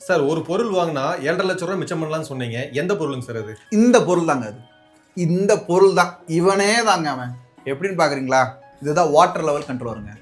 Sir ஒரு பொருள் வாங்கினா 7.5 லட்சம் ரூபாய் மிச்சம் பண்ணலாம்னு சொன்னீங்க. எந்த பொருளுங்க சார் அது? இந்த பொருள் தாங்க அது. இந்த பொருள் தான் இவனே தாங்க அவன். எப்படின்னு பார்க்குறீங்களா? இதுதான் வாட்டர் லெவல் கண்ட்ரோலருங்க.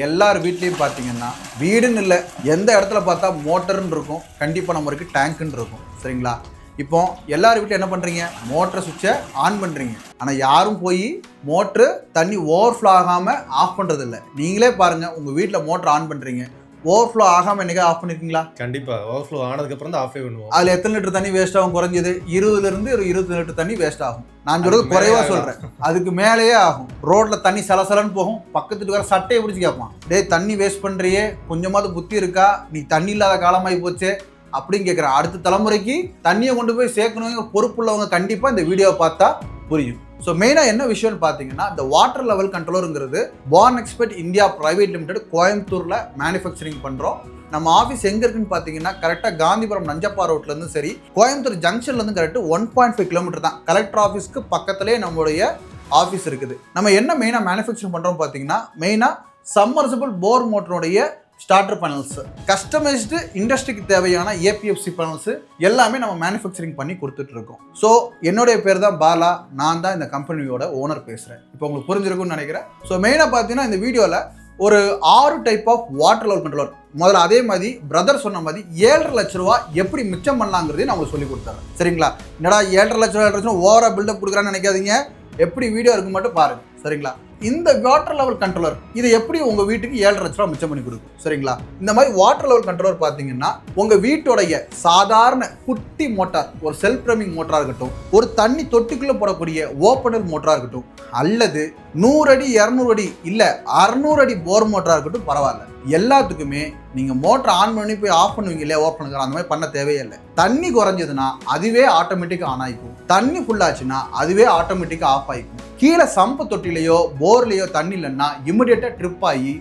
எல்லார் வீட்லேயும் பார்த்தீங்கன்னா வீடுன்னு இல்லை, எந்த இடத்துல பார்த்தா மோட்டர்னு இருக்கும், கண்டிப்பாக நம்மளுக்கு டேங்க்குன்னு இருக்கும். சரிங்களா? இப்போ எல்லார் வீட்டில் என்ன பண்ணுறீங்க? மோட்டரை சுவிட்சை ஆன் பண்ணுறீங்க. ஆனால் யாரும் போய் மோட்ரு தண்ணி ஓவர்ஃப்ளோ ஆகாமல் ஆஃப் பண்ணுறதில்ல. நீங்களே பாருங்கள், உங்கள் வீட்டில் மோட்டர் ஆன் பண்ணுறீங்க, ஓவர்ஃப்ளோ ஆகாமல் என்னைக்கா ஆஃப் பண்ணிருக்கீங்களா? கண்டிப்பாக ஓவர்ஃப்ளோ ஆனதுக்கப்புறம் தான் ஆஃபே பண்ணுவோம். அதில் எத்தனை லிட்டர் தண்ணி வேஸ்ட் ஆகும்? குறைஞ்சது 20லேருந்து 20 லிட்டர் தண்ணி வேஸ்ட் ஆகும். நான் சொல்கிறது குறைவாக சொல்கிறேன், அதுக்கு மேலேயே ஆகும். ரோட்டில் தண்ணி சலசலன்னு போகும், பக்கத்துட்டு வர சட்டையை பிடிச்சி கேட்பான், டேய் தண்ணி வேஸ்ட் பண்ணுறியே, கொஞ்சமாவது புத்தி இருக்கா, நீ தண்ணி இல்லாத காலமாகி போச்சே அப்படின்னு கேட்குறேன். அடுத்த தலைமுறைக்கு தண்ணியை கொண்டு போய் சேர்க்கணுங்கிற பொறுப்புள்ளவங்க கண்டிப்பாக இந்த வீடியோவை பார்த்தா புரியும். ஸோ மெயினாக என்ன விஷயம்னு பார்த்தீங்கன்னா, இந்த வாட்டர் லெவல் கண்ட்ரோலருங்கிறது Born expert India private limited கோயம்புத்தூரில் மேனுஃபேக்சரிங் பண்ணுறோம். நம்ம ஆஃபீஸ் எங்கே இருக்குன்னு பார்த்தீங்கன்னா, கரெக்டாக காந்திபுரம் நஞ்சப்பா ரோட்லேருந்து சரி, கோயம்புத்தூர் ஜங்ஷன்லேருந்து கரெக்டாக 1.5 கிலோமீட்டர் தான். கலெக்டர் ஆஃபீஸ்க்கு பக்கத்துலேயே நம்மளுடைய ஆஃபீஸ் இருக்குது. நம்ம என்ன மெயினாக மேனுஃபேக்சரிங் பண்ணுறோம் பார்த்தீங்கன்னா, மெயினாக சம்மர்சிபிள் போர் மோட்டருடைய ஸ்டார்டர் பேனல்ஸ், கஸ்டமைஸ்டு இண்டஸ்ட்ரிக்கு தேவையான ஏபிஎஃப்சி பேனல்ஸ் எல்லாமே நம்ம மேனுஃபேக்சரிங் பண்ணி கொடுத்துட்டு இருக்கோம். ஸோ என்னுடைய பேர் தான் பாலா, நான் தான் இந்த கம்பெனியோட ஓனர் பேசுகிறேன். இப்போ உங்களுக்கு புரிஞ்சிருக்கும்னு நினைக்கிறேன். ஸோ மெயினாக பார்த்தீங்கன்னா இந்த வீடியோவில் ஒரு 6 type of water level controller, முதல்ல அதே மாதிரி பிரதர் சொன்ன மாதிரி 7.5 லட்ச ரூபா எப்படி மிச்சம் பண்ணலாங்கிறதையும் நான் உங்களுக்கு சொல்லி கொடுத்துறேன். சரிங்களா? என்னடா 7.5 லட்ச ரூபா ஓவரா பில்டப் கொடுக்குறான்னு நினைக்காதீங்க, எப்படி வீடியோ இருக்கு மட்டும் பாருங்க. சரிங்களா? இந்த வாட்டர் லெவல் கண்ட்ரோலர் இது எப்படி உங்க வீட்டுக்கு 7.5 லட்ச ரூபா மிச்சம் பண்ணி கொடுக்கும். சரிங்களா? இந்த மாதிரி வாட்டர் லெவல் கண்ட்ரோலர் பார்த்தீங்கன்னா, உங்க வீட்டுடைய சாதாரண குட்டி மோட்டார், ஒரு செல்ஃப் ரன்னிங் மோட்டரா இருக்கட்டும், ஒரு தண்ணி தொட்டிக்குள்ள போடக்கூடிய ஓப்பனர் மோட்டரா இருக்கட்டும், அல்லது 100 அடி 200 அடி இல்ல 600 அடி போர் மோட்டரா இருக்கட்டும், பரவாயில்ல, எல்லாத்துக்குமே நீங்க மோட்டர் ஆன் பண்ணி போய் ஆஃப் பண்ணுவீங்க இல்லையா, ஓப்பன் பண்ணுங்க, அந்த மாதிரி பண்ண தேவையே இல்லை. தண்ணி குறைஞ்சதுன்னா அதுவே ஆட்டோமேட்டிக்காக ஆன் ஆகிக்கும், தண்ணி ஃபுல்லாச்சுன்னா அதுவே ஆட்டோமேட்டிக்காக ஆஃப் ஆகிக்கும். கீழே சம்பு தொட்டிலையோ போர்லையோ தண்ணி இல்லைன்னா இமிடியேட்டாக ட்ரிப் ஆகி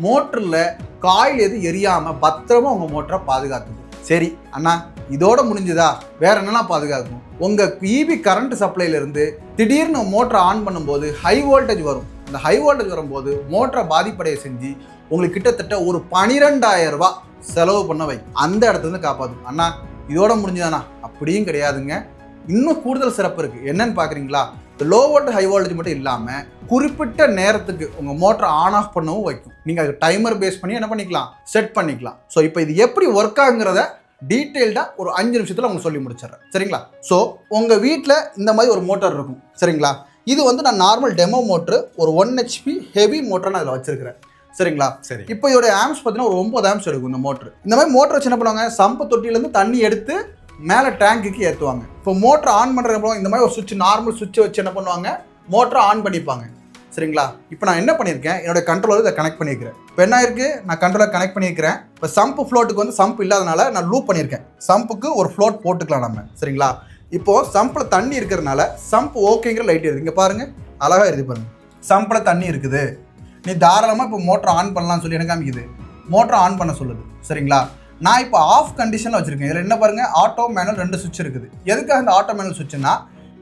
மோட்டரில் காயில் எது எரியாமல் பத்திரமா உங்கள் மோட்டரை பாதுகாத்துக்கும். சரி அண்ணா, இதோட முடிஞ்சுதா? வேற என்னெல்லாம் பாதுகாக்கும்? உங்கள் இபி கரண்ட் சப்ளைலேருந்து திடீர்னு மோட்டரை ஆன் பண்ணும்போது ஹை வோல்டேஜ் வரும். அந்த ஹை வோல்டேஜ் வரும்போது மோட்டரை பாதிப்படைய செஞ்சு உங்களுக்கு கிட்டத்தட்ட ஒரு 12,000 ரூபாய் செலவு பண்ண வை, அந்த இடத்துலேருந்து காப்பாற்றும். அண்ணா இதோட முடிஞ்சுதானா? அப்படியும் கிடையாதுங்க, இன்னும் கூடுதல் சிறப்பு இருக்குது. என்னன்னு பார்க்குறீங்களா? லோ வோல்டேஜ் ஹை வோல்டேஜ் மட்டும் இல்லாமல் குறிப்பிட்ட நேரத்துக்கு உங்கள் மோட்டரை ஆன் ஆஃப் பண்ணவும் வைக்கும். நீங்கள் அதுக்கு டைமர் பேஸ் பண்ணி என்ன பண்ணிக்கலாம், செட் பண்ணிக்கலாம். ஸோ இப்போ இது எப்படி ஒர்க் ஆகுங்கிறத டீட்டெயில்டாக ஒரு 5 நிமிஷத்தில் உங்களுக்கு சொல்லி முடிச்சிடுறேன். சரிங்களா? ஸோ உங்கள் வீட்டில் இந்த மாதிரி ஒரு மோட்டர் இருக்கும். சரிங்களா? இது வந்து நான் நார்மல் டெமோ மோட்ரு, ஒரு 1 HP ஹெவி மோட்டர் நான் அதில் வச்சிருக்கிறேன். சரிங்களா? சரி. இப்போ இதோட ஆம்ஸ் பார்த்தீங்கன்னா ஒரு 9 ஆம்ஸ் எடுக்கும் இந்த மோட்ரு. இந்த மாதிரி மோட்டர் வச்சு என்ன பண்ணுவாங்க, சம்பு தொட்டியிலேருந்து தண்ணி எடுத்து மேலே டேங்குக்கு ஏற்றுவாங்க. இப்போ மோட்டர் ஆன் பண்ணுறப்போ இந்த மாதிரி ஒரு சுவிட்ச், நார்மல் சுவிட்சை வச்சு என்ன பண்ணுவாங்க, மோட்டரை ஆன் பண்ணிப்பாங்க. சரிங்களா? இப்போ நான் என்ன பண்ணியிருக்கேன், என்னோட கண்ட்ரோலர் இதை கனெக்ட் பண்ணியிருக்கிறேன். இப்போ என்ன இருக்குது, நான் கண்ட்ரோலர் கனெக்ட் பண்ணியிருக்கிறேன். இப்போ சம்பு ஃப்ளோட்டுக்கு வந்து சம்ப் இல்லாதனால நான் லூப் பண்ணியிருக்கேன். சம்புக்கு ஒரு ஃப்ளோட் போட்டுக்கலாம் நம்ம. சரிங்களா? இப்போது சம்பில் தண்ணி இருக்கிறதுனால சம்ப் ஓகேங்கிற லைட் இருக்குது. இங்கே பாருங்கள், அழகாக இருக்குது பாருங்கள், சம்பில் தண்ணி இருக்குது, நீ தாராளமாக இப்போ மோட்டரை ஆன் பண்ணலாம்னு சொல்லி எனக்கு காமிக்குது. மோட்டரை ஆன் பண்ண சொல்லுது. சரிங்களா? நான் இப்போ ஆஃப் கண்டிஷனில் வச்சுருக்கேன். இதில் என்ன பாருங்கள், ஆட்டோ மேனுவல் 2 சுவிட்ச் இருக்குது. எதுக்காக இந்த ஆட்டோ மேனுவல் சுவிட்சுன்னா,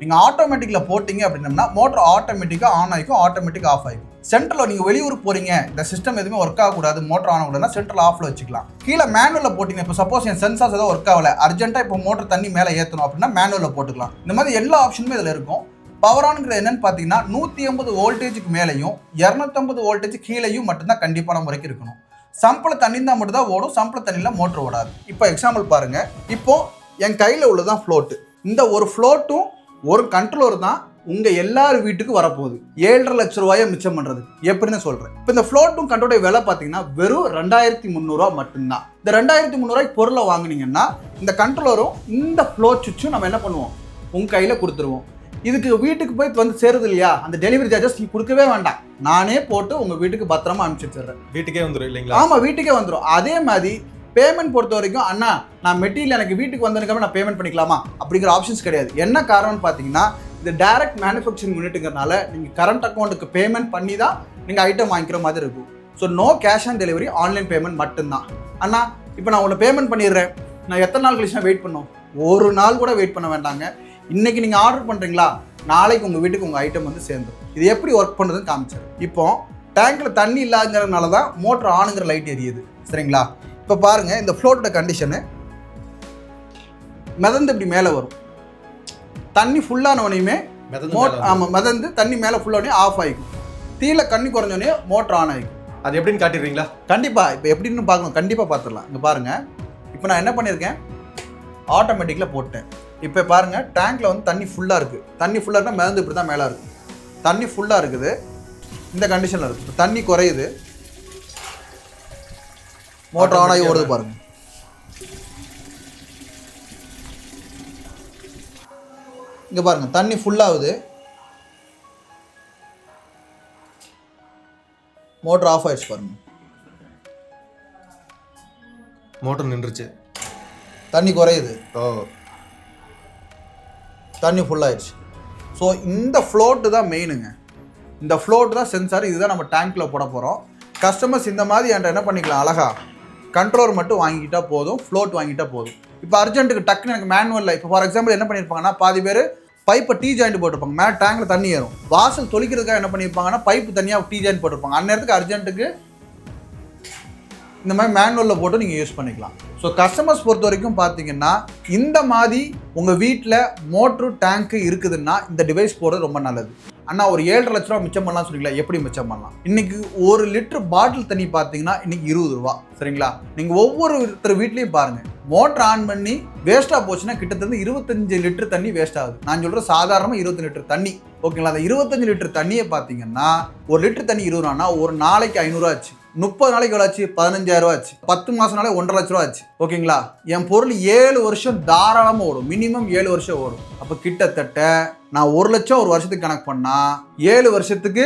நீங்கள் ஆட்டோமேட்டிக்கில் போட்டிங்க அப்படின்னா மோட்டர் ஆட்டோமேட்டிக்காக ஆன் ஆகிக்கும், ஆட்டோமேட்டிக்காக ஆஃப் ஆகிக்கும். சென்ட்ரலில் நீங்கள் வெளியூர் போகிறீங்க, இந்த சிஸ்டம் எதுவுமே ஒர்க் ஆகக்கூடாது, மோட்டர் ஆன் ஆகக்கூடாதுன்னா சென்ட்ரல் ஆஃபில் வச்சுக்கலாம். கீழே மேனுவலில் போட்டிங்க, இப்போ சப்போஸ் என் சென்சார்ஸ் ஏதோ ஒர்க் ஆகலை, அர்ஜென்ட்டாக இப்போ மோட்டர் தண்ணி மேலே ஏற்றணும் அப்படின்னா மேனுவலில் போட்டுக்கலாம். இந்த மாதிரி எல்லா ஆப்ஷனுமே இதில் இருக்கும். பவர் ஆன்ங்கிறது என்னன்னு பார்த்தீங்கன்னா, 150 வோல்டேஜுக்கு மேலேயும் 250 வோல்டேஜ் கீழேயும் மட்டும்தான் கண்டிப்பான முறைக்கு இருக்கணும். சம்பில் தண்ணி தான் மட்டும் தான் ஓடும், சம்பில் தண்ணியில் மோட்டர் ஓடாது. இப்போ எக்ஸாம்பிள் பாருங்கள், இப்போ என் கையில் உள்ளதான் ஃப்ளோட்டு. இந்த ஒரு ஃப்ளோட்டும் ஒரு கண்ட்ரோலர் தான் உங்கள் எல்லார் வீட்டுக்கு வரப்போகுது 7.5 லட்ச ரூபாயை மிச்சம் பண்ணுறது. எப்படின்னு சொல்கிறேன். இப்போ இந்த ஃப்ளோட்டும் கண்ட்ரோலுடைய விலை பார்த்தீங்கன்னா வெறும் 2,300 மட்டும்தான். இந்த 2,300 பொருளை வாங்கினீங்கன்னா இந்த கண்ட்ரோலரும் இந்த ஃப்ளோட் சுவிட்சும் நம்ம என்ன பண்ணுவோம், உங்கள் கையில் கொடுத்துருவோம். இதுக்கு வீட்டுக்கு போய் வந்து சேருது இல்லையா, அந்த டெலிவரி சார்ஜஸ் நீ கொடுக்கவே வேண்டாம், நானே போட்டு உங்கள் வீட்டுக்கு பத்திரமா அனுப்பிச்சிடுறேன். வீட்டுக்கே வந்துடும் இல்லைங்களா? ஆமாம், வீட்டுக்கே வந்துடும். அதே மாதிரி பேமெண்ட் பொறுத்த வரைக்கும், அண்ணா நான் மெட்டீரியல் எனக்கு வீட்டுக்கு வந்ததுக்கப்புறம் நான் பேமெண்ட் பண்ணிக்கலாமா அப்படிங்கிற ஆப்ஷன்ஸ் கிடையாது. என்ன காரணம்னு பார்த்தீங்கன்னா, இது டைரக்ட் மேனுஃபேக்சரிங் யூனிட்டுங்கிறனால நீங்கள் கரண்ட் அக்கௌண்ட்டுக்கு பேமெண்ட் பண்ணி தான் நீங்கள் ஐட்டம் வாங்கிக்கிற மாதிரி இருக்கும். So no cash on delivery, online payment மட்டும்தான். அண்ணா இப்போ நான் உங்களை பேமெண்ட் பண்ணிடுறேன், நான் எத்தனை நாள் கழிச்சு வெயிட் பண்ணோம்? ஒரு நாள் கூட வெயிட் பண்ண வேண்டாங்க. இன்றைக்கி நீங்கள் ஆர்டர் பண்ணுறீங்களா, நாளைக்கு உங்கள் வீட்டுக்கு உங்கள் ஐட்டம் வந்து சேர்ந்துடும். இது எப்படி ஒர்க் பண்ணுறதுன்னு காமிச்சார். இப்போ டேங்கில் தண்ணி இல்லாதங்கிறதுனால தான் மோட்டர் ஆனுங்கிற லைட் எரியுது. சரிங்களா? இப்போ பாருங்கள், இந்த ஃப்ளோட்டோட கண்டிஷனு மிதந்து இப்படி மேலே வரும். தண்ணி ஃபுல்லானவனையுமே மிதந்து தண்ணி மேலே ஃபுல்லானே ஆஃப் ஆகிக்கும். தீயில கண்ணி குறைஞ்சோடனே மோட்டர் ஆன் ஆகிக்கும். அது எப்படின்னு காட்டிடுறீங்களா? கண்டிப்பாக. இப்போ எப்படின்னு பார்க்கணும், கண்டிப்பாக பார்த்துடலாம். இங்கே பாருங்கள், இப்போ நான் என்ன பண்ணியிருக்கேன், ஆட்டோமேட்டிக்கில் போட்டேன். இப்போ பாருங்கள், டேங்க்கில் வந்து தண்ணி ஃபுல்லாக இருக்குது. தண்ணி ஃபுல்லாக இருந்தால் மிதந்து இப்படி தான் மேலே இருக்குது. தண்ணி ஃபுல்லாக இருக்குது, இந்த கண்டிஷனில் இருக்குது. இப்போ தண்ணி குறையுது, மோட்டர் ஆன் ஆகி ஓடுது பாருங்கள். இங்கே பாருங்கள், தண்ணி ஃபுல்லாகுது, மோட்டர் ஆஃப் ஆயிடுச்சு பாருங்கள். மோட்டர் நின்றுச்சு, தண்ணி குறையுது, தண்ணி ஃபுல்லாகிடுச்சு. ஸோ இந்த ஃப்ளோட்டு தான் மெயினுங்க. இந்த ஃப்ளோட்டு தான் சென்சார். இதுதான் நம்ம டேங்க்கில் போட போகிறோம். கஸ்டமர்ஸ் இந்த மாதிரி என்கிட்ட என்ன பண்ணிக்கலாம், அழகாக கண்ட்ரோலர் மட்டும் வாங்கிக்கிட்டால் போதும், ஃப்ளோட் வாங்கிட்டால் போதும். இப்போ அர்ஜென்ட்டுக்கு டக்குன்னு எனக்கு மேனுவலில், இப்போ ஃபார் எக்ஸாம்பிள் என்ன பண்ணியிருப்பாங்கன்னா, பாதி பேர் பைப்பை டீ ஜாயிண்ட் போட்டிருப்பாங்க, மேலே டேங்கில் தண்ணி ஏறும். வாசல் தொளிக்கிறதுக்காக என்ன பண்ணியிருப்பாங்கன்னா, பைப்பு தனியாக டீ ஜாயிண்ட் போட்டிருப்பாங்க. அந்நேரத்துக்கு அர்ஜென்ட்டுக்கு இந்த மாதிரி மேனுவலில் போட்டு நீங்கள் யூஸ் பண்ணிக்கலாம். ஸோ கஸ்டமர்ஸ் பொறுத்த வரைக்கும் பார்த்தீங்கன்னா, இந்த மாதிரி உங்கள் வீட்டில் மோட்ரு டேங்க்கு இருக்குதுன்னா இந்த டிவைஸ் போடுறது ரொம்ப நல்லது. அண்ணா ஒரு 7.5 லட்ச ரூபா மிச்சம் பண்ணலாம் சொல்லிங்களா, எப்படி மிச்சம் பண்ணலாம்? இன்றைக்கி 1 லிட்டர் பாட்டில் தண்ணி பார்த்தீங்கன்னா இன்றைக்கி 20 ரூபா, சரிங்களா? நீங்கள் ஒவ்வொருத்தர் வீட்லேயும் பாருங்கள், மோட்டர் ஆன் பண்ணி வேஸ்ட்டாக போச்சுன்னா கிட்டத்தட்ட 25 லிட்டர் தண்ணி வேஸ்ட் ஆகுது. நான் சொல்கிறேன் சாதாரணமாக 20 லிட்டர் தண்ணி, ஓகேங்களா? அந்த 25 லிட்டர் தண்ணியை பார்த்தீங்கன்னா, 1 லிட்டர் தண்ணி 20 ரூபான்னா ஒரு நாளைக்கு 500 ஆச்சு. 30 நாளைக்கு எவ்வளோ ஆச்சு? 15,000 ரூபா ஆச்சு. 10 மாதம்னாலே 1.5 லட்ச ரூபா ஆச்சு, ஓகேங்களா? என் பொருள் 7 வருஷம் தாராளமாக ஓடும், மினிமம் 7 வருஷம் ஓடும். அப்போ கிட்டத்தட்ட நான் 1 லட்சம் ஒரு வருஷத்துக்கு கணக்கு பண்ணால் 7 வருஷத்துக்கு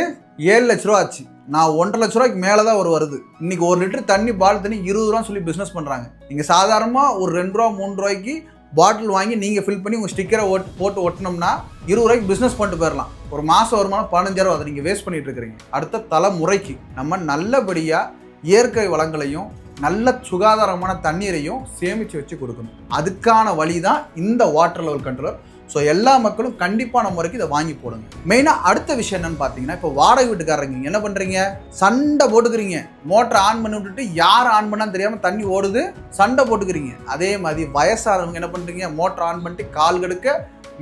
7 லட்ச ரூபா ஆச்சு. நான் 1.5 லட்ச ரூபாய்க்கு மேலே தான் வருது. இன்னைக்கு 1 லிட்டர் தண்ணி பாட்டில் தண்ணி 20 ரூபான்னு சொல்லி பிஸ்னஸ் பண்ணுறாங்க. நீங்கள் சாதாரணமாக ஒரு 2 ரூபா 3 ரூபாய்க்கு பாட்டில் வாங்கி நீங்கள் ஃபில் பண்ணி உங்கள் ஸ்டிக்கரை போட்டு ஒட்டினோம்னா 20 ரூபாய்க்கு பிஸ்னஸ் பண்ணிட்டு போயிடலாம். ஒரு மாதம் வருமானம் 15,000 ரூபா. அதை நீங்கள் வேஸ்ட் பண்ணிட்டு இருக்கிறீங்க. அடுத்த தலைமுறைக்கு நம்ம நல்லபடியாக இயற்கை வளங்களையும் நல்ல சுகாதாரமான தண்ணீரையும் சேமித்து வச்சு கொடுக்கணும். அதுக்கான வழி தான் இந்த வாட்டர் லெவல் கண்ட்ரோலர். ஸோ எல்லா மக்களும் கண்டிப்பான முறைக்கு இதை வாங்கி போடுங்க. மெயினாக அடுத்த விஷயம் என்னன்னு பார்த்தீங்கன்னா, இப்போ வாடகை வீட்டுக்காரங்க என்ன பண்ணுறீங்க, சண்டை போட்டுக்கிறீங்க. மோட்டரை ஆன் பண்ணி விட்டுட்டு யார் ஆன் பண்ணான்னு தெரியாமல் தண்ணி ஓடுது, சண்டை போட்டுக்கிறீங்க. அதே மாதிரி வயசானவங்க என்ன பண்ணுறீங்க, மோட்டர் ஆன் பண்ணிட்டு கால் கடுக்க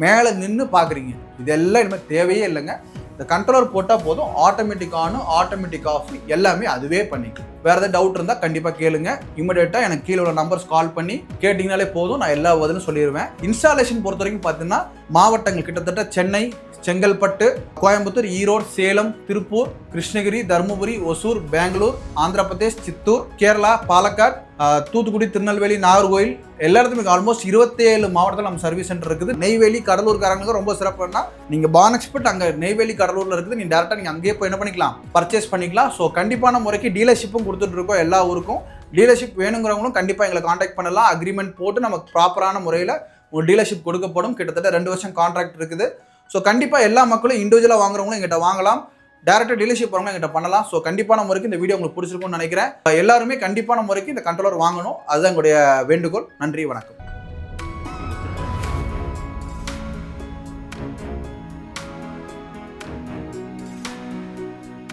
மேலே நின்று பார்க்குறீங்க. இதெல்லாம் இனிமேல் தேவையே இல்லைங்க. இந்த கண்ட்ரோலர் போட்டால் போதும், ஆட்டோமேட்டிக் ஆன் ஆட்டோமேட்டிக் ஆஃப் எல்லாமே அதுவே பண்ணிக்கும். வேறு ஏதாவது டவுட் இருந்தால் கண்டிப்பாக கேளுங்க. இமிடியேட்டாக எனக்கு கீழே உள்ள நம்பர்ஸ் கால் பண்ணி கேட்டிங்கனாலே போதும், நான் எல்லா பதிலும் சொல்லிடுவேன். இன்ஸ்டாலேஷன் பொறுத்த வரைக்கும் பார்த்தீங்கன்னா, மாவட்டங்கள் கிட்டத்தட்ட சென்னை, செங்கல்பட்டு, கோயம்புத்தூர், ஈரோடு, சேலம், திருப்பூர், கிருஷ்ணகிரி, தருமபுரி, ஒசூர், பெங்களூர், ஆந்திர பிரதேஷ், சித்தூர், கேரளா, பாலக்காடு, தூத்துக்குடி, திருநெல்வேலி, நாகர்கோவில், எல்லா இடத்துலையும் ஆல்மோஸ்ட் 27 மாவட்டத்தில் நம்ம சர்வீஸ் சென்டர் இருக்குது. நெய்வேலி, கடலூர்காரங்களுக்கு ரொம்ப சிறப்புன்னா, நீங்கள் பான் எக்ஸ்பர்ட் அங்கே நெய்வேலி, கடலூரில் இருக்குது. நீங்கள் டேரெக்டாக நீங்கள் அங்கேயே போய் என்ன பண்ணிக்கலாம், பர்ச்சேஸ் பண்ணிக்கலாம். ஸோ கண்டிப்பான முறைக்கு டீலர்ஷிப்பும் கொடுத்துட்டு இருக்கோம் எல்லா ஊருக்கும். டீலர்ஷிப் வேணுங்கிறவங்களும் கண்டிப்பாக எங்களை காண்டாக்ட் பண்ணலாம். அக்ரிமெண்ட் போட்டு நமக்கு ப்ராப்பரான முறையில் ஒரு டீலர்ஷிப் கொடுக்கப்படும். கிட்டத்தட்ட 2 வருஷம் கான்ட்ராக்ட் இருக்குது. ஸோ கண்டிப்பாக எல்லா மக்களும் இண்டிவிஜுவலாக வாங்குறவங்களும் எங்கிட்ட வாங்கலாம், டேரக்டாக டீலர்ஷிப் போகிறவங்க எங்கிட்ட பண்ணலாம். ஸோ கண்டிப்பான முறைக்கு இந்த வீடியோ உங்களுக்கு பிடிச்சிருக்கும்னு நினைக்கிறேன். எல்லாருமே கண்டிப்பான முறைக்கு இந்த கண்ட்ரோலர் வாங்கணும், அதுதான் எங்களுடைய வேண்டுகோள். நன்றி, வணக்கம்.